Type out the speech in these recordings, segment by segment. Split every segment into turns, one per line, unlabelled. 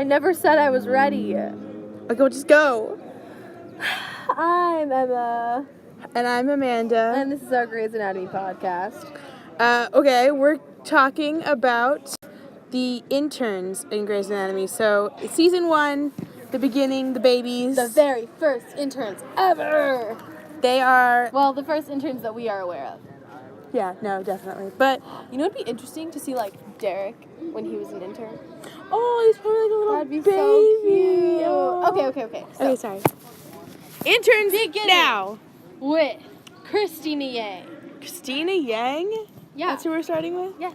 I never said I was ready.
Okay, we'll just go.
I'm Emma.
And I'm Amanda.
And this is our Grey's Anatomy podcast.
Okay, we're talking about the interns in Grey's Anatomy. So, season 1, the beginning, the babies.
The very first interns ever.
They are...
Well, the first interns that we are aware of.
Yeah, no, definitely. But,
you know, it'd be interesting to see, like, Derek when he was an intern.
Oh, he's probably like a little
That'd be
baby.
so cute.
Oh.
Okay. So,
okay, sorry. Interns
beginning
now.
With Christina Yang.
Christina Yang?
Yeah.
That's who we're starting with?
Yes.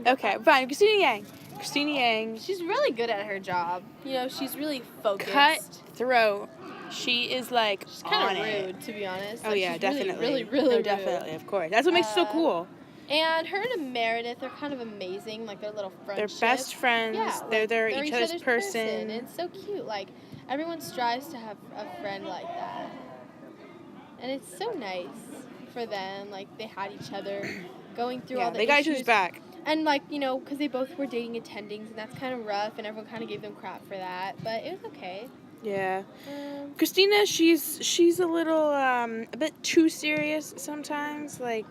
Okay, fine. Christina Yang. Christina Yang.
She's really good at her job. You know, she's really focused.
Cutthroat. She is like
she's kind of rude, to be honest.
Oh,
like,
yeah,
she's
definitely.
Really rude.
Definitely, of course. That's what makes it so cool.
And her and Meredith are kind of amazing. Like, their little friendship.
They're best friends.
Yeah,
they're
each
other's person.
And it's so cute. Like, everyone strives to have a friend like that. And it's so nice for them. Like, they had each other going through all the
they got
issues.
each other's back.
And, like, you know, because they both were dating attendings, and that's kind of rough, and everyone kind of gave them crap for that. But it was okay.
Yeah. Christina, she's a little, a bit too serious sometimes. Like,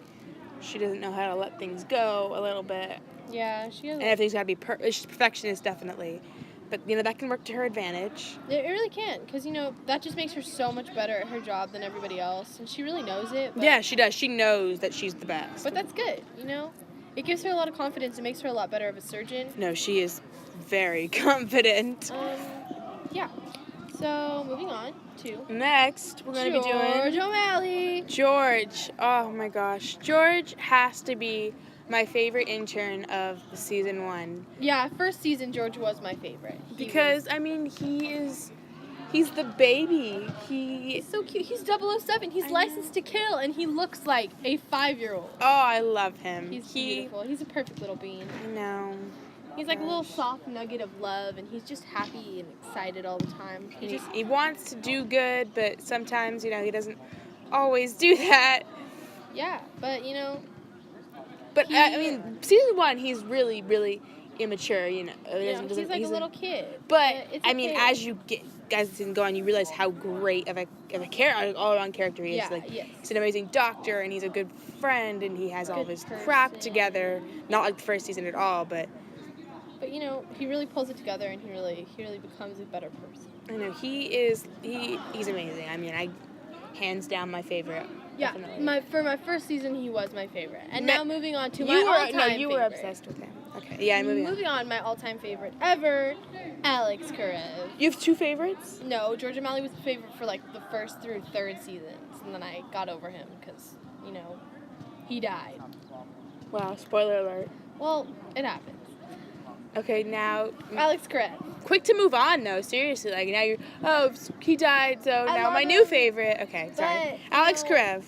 she doesn't know how to let things go a little bit.
Yeah, she doesn't.
And everything's got to be she's a perfectionist, definitely. But, you know, that can work to her advantage.
It really can, because, you know, that just makes her so much better at her job than everybody else. And she really knows it. But,
yeah, she does. She knows that she's the best.
But that's good, you know? It gives her a lot of confidence. It makes her a lot better of a surgeon.
No, she is very confident.
Yeah. So, moving on to...
Next, we're going to be doing...
George O'Malley.
George. Oh, my gosh. George has to be my favorite intern of season 1.
Yeah, first season, George was my favorite.
I mean, he's the baby.
He's so cute. He's 007. He's licensed to kill, and he looks like a 5-year-old.
Oh, I love him.
He's beautiful. He's a perfect little bean.
I know.
He's like a little soft nugget of love, and he's just happy and excited all the time.
He wants to do good, but sometimes, you know, he doesn't always do that.
Yeah, but, you know...
But, I mean, season 1, he's really, really immature, you know.
He's like a little kid.
But, I mean, as the season go on, you realize how great of a all-around character he is.
Yeah,
like,
yes.
He's an amazing doctor, and he's a good friend, and he has all of his crap together. Not like the first season at all, but...
But, you know, he really pulls it together, and he really becomes a better person.
I know, he's amazing. I mean, hands down my favorite.
Yeah,
definitely.
for my first season, he was my favorite. And now moving on to my all-time favorite.
No, you were obsessed with him. Okay, yeah,
moving on, my all-time favorite ever, Alex Karev.
You have 2 favorites?
No, George O'Malley was the favorite for, like, the first through 3rd seasons. And then I got over him because, you know, he died.
Wow, spoiler alert.
Well, it happens.
Okay, now...
Alex Karev.
Quick to move on, though. Seriously, like, now you're... he died, so now my new favorite. Okay, sorry. Alex Karev.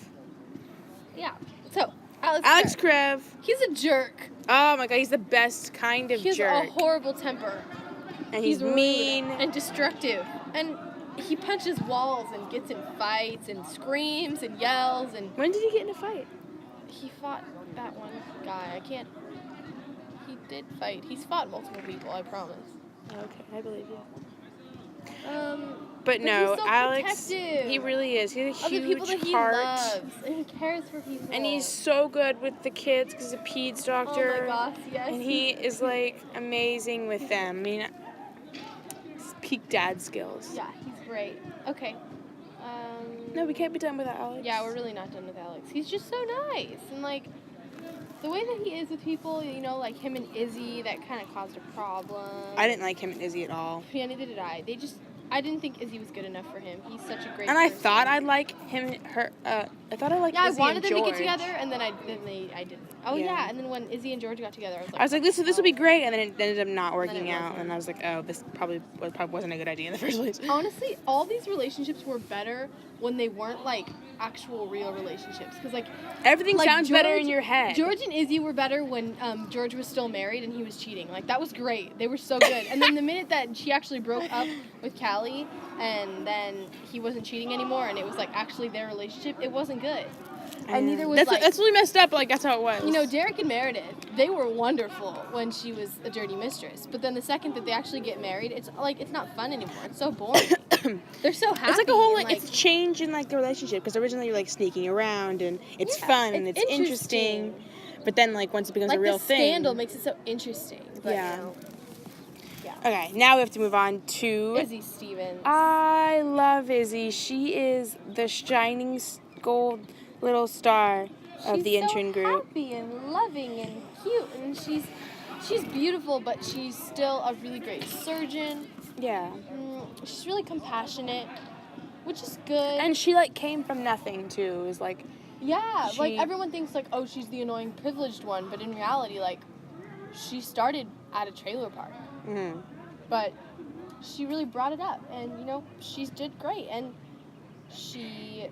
Yeah, so,
Alex Karev.
He's a jerk.
Oh, my God, he's the best kind of jerk.
He has a horrible temper.
And he's mean.
And destructive. And he punches walls and gets in fights and screams and yells and...
When did he get in a fight?
He fought that one guy. He did fight. He's fought multiple people, I promise.
Okay, I believe you.
But
no,
he's so
Alex,
protective.
he really is. He has a huge
people that he
heart.
loves, and he cares for people.
And he's so good with the kids because he's a peds doctor.
Oh my gosh, yes.
And he is like amazing with them. I mean, it's peak dad skills.
Yeah, he's great. Okay.
No, we can't be done without Alex.
Yeah, we're really not done with Alex. He's just so nice, and like the way that he is with people, you know, like him and Izzy, that kind of caused a problem.
I didn't like him and Izzy at all.
Yeah, neither did I. I didn't think Izzy was good enough for him. He's such a great
And
person.
I thought I'd like him, her, I thought I liked Izzy and George.
Yeah, I wanted them to get together, and then I didn't. Oh, yeah, and then when Izzy and George got together, I was like,
this will be great, and then it ended up not working out, and I was like, oh, this probably wasn't a good idea in the first place.
Honestly, all these relationships were better when they weren't, like, actual real relationships, because, like...
Everything sounds better in your head.
George and Izzy were better when George was still married and he was cheating. Like, that was great. They were so good. And then the minute that she actually broke up with Callie, and then he wasn't cheating anymore, and it was, like, actually their relationship, it wasn't good. And neither was
that's really messed up. Like that's how it was.
You know, Derek and Meredith, they were wonderful when she was a dirty mistress. But then the second that they actually get married, it's not fun anymore. It's so boring. They're so happy.
It's like a whole it's a change in like the relationship because originally you're like sneaking around and it's fun and it's interesting. But then like once it becomes a real thing,
the scandal makes it so interesting. But,
yeah.
You know, yeah.
Okay, now we have to move on to
Izzy Stevens.
I love Izzy. She is the shining gold little star of the intern group.
She's so happy and loving and cute, and she's beautiful, but she's still a really great surgeon.
Yeah.
She's really compassionate, which is good.
And she like came from nothing too. Is like
like everyone thinks like, oh, she's the annoying privileged one, but in reality, like she started at a trailer park.
Mm-hmm.
But she really brought it up, and you know, she did great, and she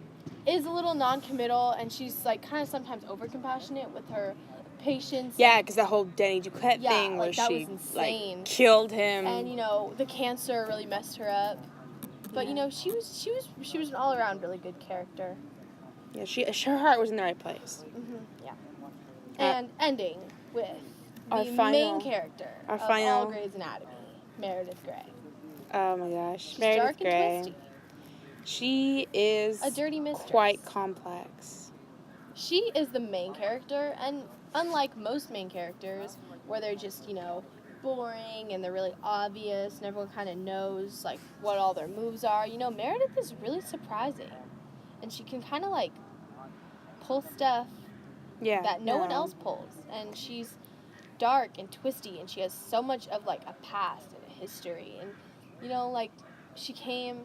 is a little non-committal, and she's like kind of sometimes over-compassionate with her patients.
Yeah, because that whole Denny Duquette thing where
that
she
was insane.
like killed him,
and you know the cancer really messed her up. But you know she was an all-around really good character.
Yeah, her heart was in the right place.
Mm-hmm, yeah. And ending with the main character of all Grey's Anatomy, Meredith Grey.
Oh my gosh,
She's
Meredith
dark
Grey.
and twisty.
She is
a dirty mistress.
Quite complex.
She is the main character, and unlike most main characters, where they're just, you know, boring and they're really obvious and everyone kind of knows like what all their moves are, you know, Meredith is really surprising, and she can kind of like pull stuff that no one else pulls, and she's dark and twisty, and she has so much of like a past and a history, and you know, like she came.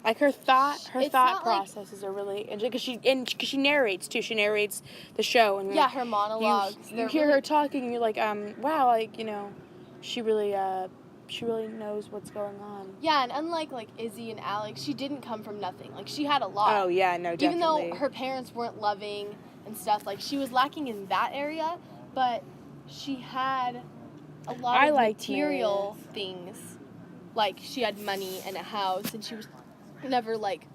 Like her thought processes are really because she narrates too. She narrates the show and
her monologues.
You hear her talking and you're like, wow, like you know, she really knows what's going on.
Yeah, and unlike like Izzy and Alex, she didn't come from nothing. Like she had a lot.
Oh yeah, no, definitely.
Even though her parents weren't loving and stuff, like she was lacking in that area, but she had a lot of material things. Like she had money and a house, and she was never like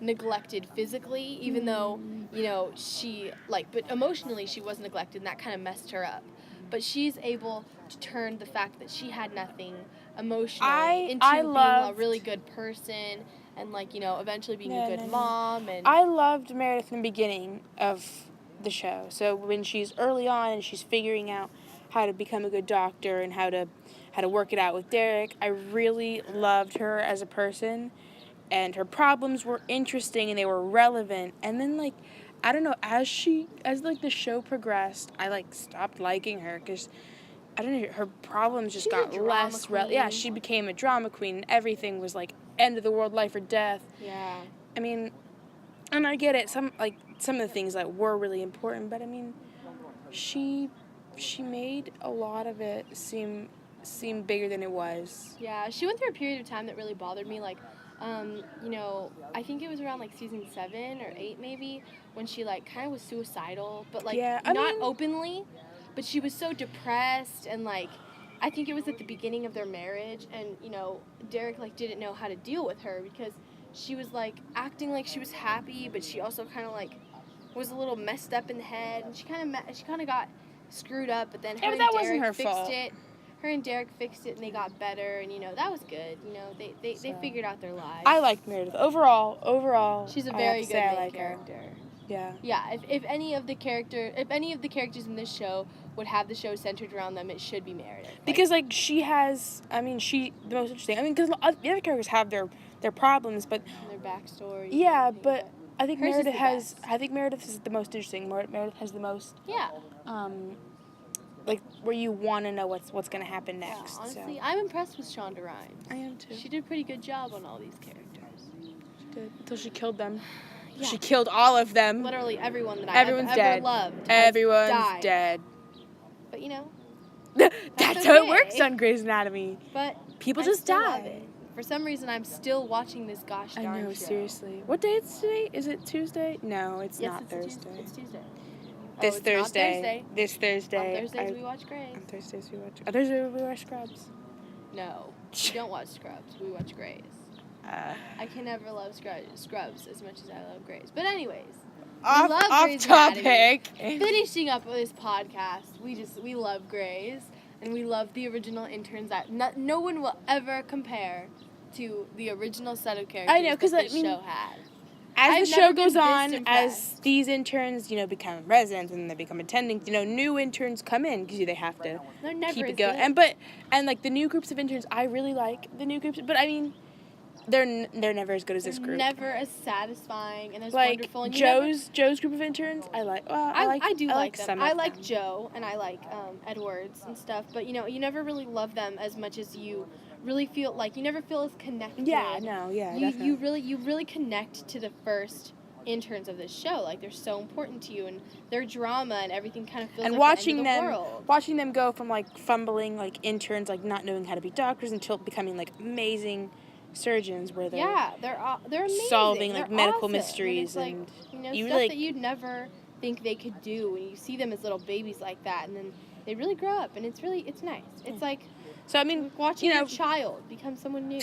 neglected physically, even though, you know, she like, but emotionally she was neglected, and that kind of messed her up. But she's able to turn the fact that she had nothing emotionally into being a really good person, and like, you know, eventually being a good mom. And
I loved Meredith in the beginning of the show. So when she's early on and she's figuring out how to become a good doctor and how to work it out with Derek, I really loved her as a person. And her problems were interesting and they were relevant. And then, like, I don't know, as the show progressed, I, like, stopped liking her because, I don't know, her problems just got less relevant. Yeah, she became a drama queen and everything was, like, end of the world, life or death.
Yeah.
I mean, and I get it. Some of the things, like, were really important. But, I mean, she made a lot of it seem bigger than it was.
Yeah, she went through a period of time that really bothered me, like, you know, I think it was around like season 7 or 8 maybe, when she like kind of was suicidal, but like not openly, but she was so depressed, and like I think it was at the beginning of their marriage, and you know, Derek like didn't know how to deal with her because she was like acting like she was happy, but she also kind of like was a little messed up in the head, and she kind of got screwed up, but then her and Derek fixed it. Her and Derek fixed it, and they got better, and you know that was good. You know they figured out their lives.
I liked Meredith overall.
She's a very good main character.
Yeah.
Yeah. If any of the characters in this show would have the show centered around them, it should be Meredith.
Because like she has, the most interesting. I mean, because the other characters have their problems, but
and their backstory.
Yeah, but I think
Meredith
is the most interesting. Meredith has the most.
Yeah.
Like where you want to know what's going to happen next.
Yeah, honestly, I'm impressed with Shonda Rhimes.
I am too.
She did a pretty good job on all these characters.
She did, until she killed them.
Yeah.
She killed all of them.
Literally everyone that I've ever loved.
Everyone's dead.
But you know,
that's how it works on Grey's Anatomy.
But
people just die.
For some reason, I'm still watching this gosh darn show.
I know, seriously. What day is today? Is it Tuesday? No, it's not Thursday.
It's Tuesday.
This Thursday. This Thursday.
On Thursdays we watch Grey's.
On Thursdays we watch Scrubs.
No, we don't watch Scrubs. We watch Grey's. I can never love Scrubs as much as I love Grey's. But anyways.
off topic.
Finishing up this podcast, we love Grey's, and we love the original interns that no one will ever compare to the original set of characters that the show had.
As the show goes on, as these interns, become residents and they become attendings, new interns come in because they have to keep it going. And like the new groups of interns, I really like the new groups, but I mean, they're never as good as this group.
Never as satisfying and as
like
wonderful. And
Joe's group of interns, I like. Well,
I do like them. I like
them.
Joe and I like Edwards and stuff, but you never really love them as much as you really feel like you never feel as connected.
Yeah, no, yeah, definitely.
You really connect to the first interns of this show. Like they're so important to you, and their drama and everything kind of feels
and
like
watching
the end of the world.
Watching them go from like fumbling like interns, like not knowing how to be doctors until becoming like amazing surgeons, where
they're amazing.
Solving like
they're
medical
awesome.
mysteries
and
you
stuff that you'd never think they could do when you see them as little babies like that, and then they really grow up, and it's nice. It's like.
So I mean,
watching your child become someone new.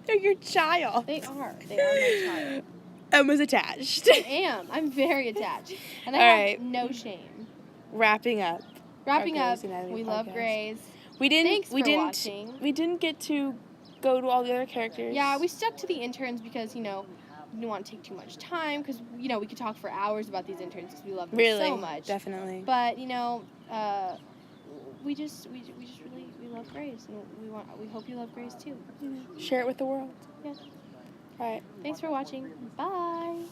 They're your child.
They are my child.
Emma's attached.
I am. I'm very attached, and I have no shame.
Wrapping up.
We love Grey's.
Thanks
for watching.
We didn't get to go to all the other characters.
Yeah, we stuck to the interns because we didn't want to take too much time because we could talk for hours about these interns because we love them so much.
Definitely.
But we just really love Grey's, and we hope you love Grey's too.
Share it with the world.
Yeah.
All right.
Thanks for watching. Bye.